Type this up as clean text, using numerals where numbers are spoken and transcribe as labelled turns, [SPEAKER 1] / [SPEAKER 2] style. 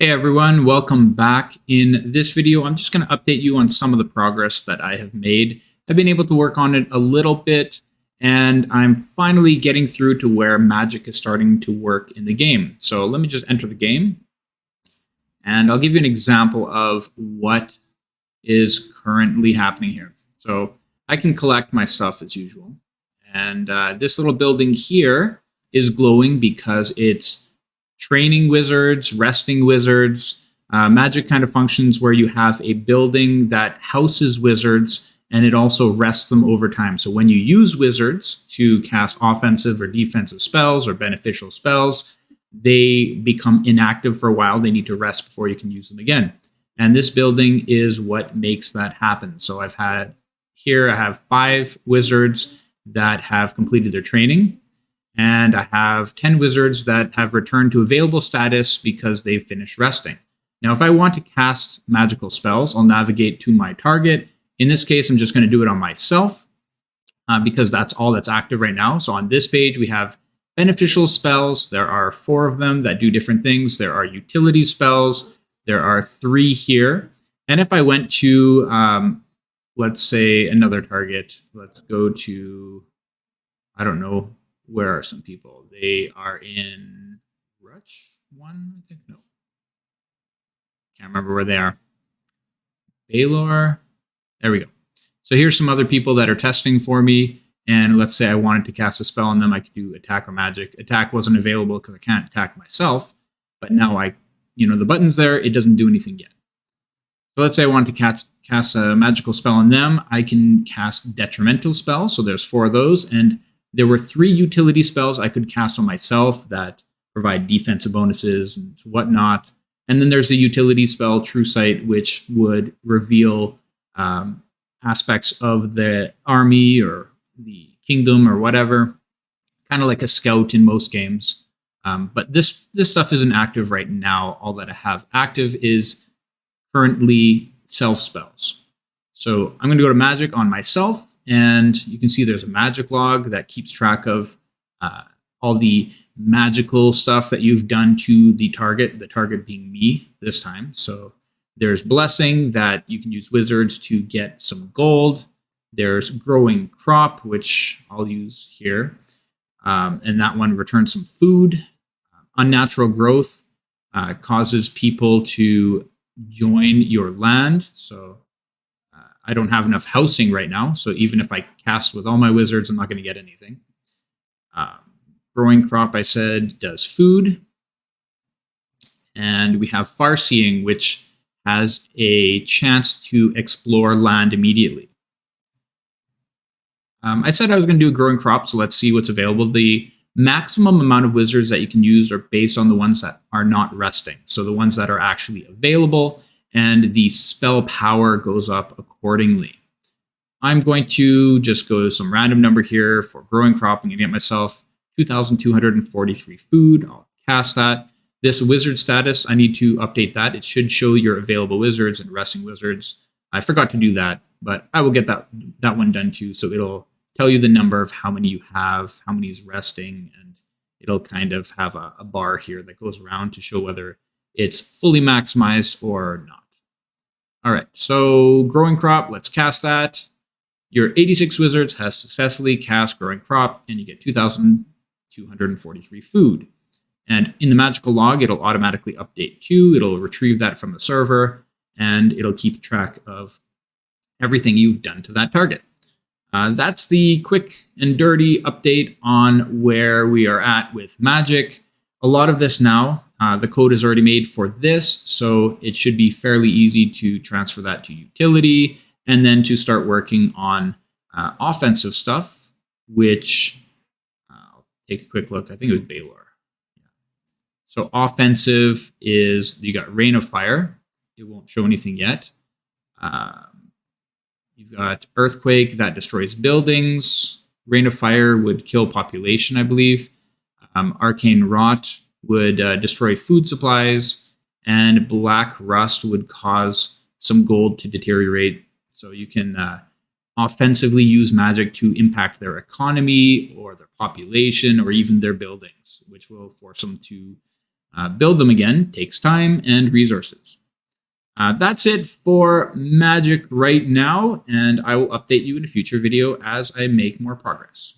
[SPEAKER 1] Hey everyone, welcome back. In this video, I'm just going to update you on some of the progress that I have made. I've been able to work on it a little bit, and I'm finally getting through to where magic is starting to work in the game. So let me just enter the game, and I'll give you an example of what is currently happening here. So I can collect my stuff as usual, and this little building here is glowing because it's training wizards, resting wizards. Magic kind of functions where you have a building that houses wizards and it also rests them over time. So when you use wizards to cast offensive or defensive spells or beneficial spells, they become inactive for a while. They need to rest before you can use them again. And this building is what makes that happen. So I have 5 wizards that have completed their training. And I have 10 wizards that have returned to available status because they've finished resting. Now, if I want to cast magical spells, I'll navigate to my target. In this case, I'm just going to do it on myself because that's all that's active right now. So on this page, we have beneficial spells. There are 4 of them that do different things. There are utility spells. There are 3 here. And if I went to, let's say, another target, let's go to, I don't know, where are some people? They are in Rush 1, I think. No. Can't remember where they are. Baylor. There we go. So here's some other people that are testing for me. And let's say I wanted to cast a spell on them. I could do attack or magic. Attack wasn't available because I can't attack myself. But now the button's there. It doesn't do anything yet. So let's say I wanted to cast a magical spell on them. I can cast detrimental spells. So there's 4 of those. And there were 3 utility spells I could cast on myself that provide defensive bonuses and whatnot. And then there's the utility spell, True Sight, which would reveal aspects of the army or the kingdom or whatever, kind of like a scout in most games. But this stuff isn't active right now. All that I have active is currently self spells. So I'm going to go to magic on myself, and you can see there's a magic log that keeps track of all the magical stuff that you've done to the target being me this time. So there's blessing that you can use wizards to get some gold. There's growing crop, which I'll use here. And that one returns some food. Unnatural growth causes people to join your land. So I don't have enough housing right now, so even if I cast with all my wizards, I'm not going to get anything. Growing crop, I said, does food. And we have far-seeing, which has a chance to explore land immediately. I said I was going to do a growing crop, so let's see what's available. The maximum amount of wizards that you can use are based on the ones that are not resting, so the ones that are actually available, and the spell power goes up accordingly. I'm going to just go to some random number here for growing crop. I'm going to get myself 2,243 food. I'll cast that. This wizard status, I need to update that. It should show your available wizards and resting wizards. I forgot to do that, but I will get that one done too. So it'll tell you the number of how many you have, how many is resting, and it'll kind of have a bar here that goes around to show whether it's fully maximized or not. All right, so growing crop, let's cast that. Your 86 wizards has successfully cast growing crop, and you get 2,243 food. And in the magical log, it'll automatically update too. It'll retrieve that from the server, and it'll keep track of everything you've done to that target. That's the quick and dirty update on where we are at with magic. A lot of this now, the code is already made for this, so it should be fairly easy to transfer that to utility and then to start working on offensive stuff, which I'll take a quick look. I think it was Baylor. Yeah. So offensive is, you got Rain of Fire. It won't show anything yet. You've got Earthquake that destroys buildings. Rain of Fire would kill population, I believe. Arcane Rot would destroy food supplies, and Black Rust would cause some gold to deteriorate. So you can offensively use magic to impact their economy or their population or even their buildings, which will force them to Build them again takes time and resources. That's it for Magic right now, and I will update you in a future video as I make more progress.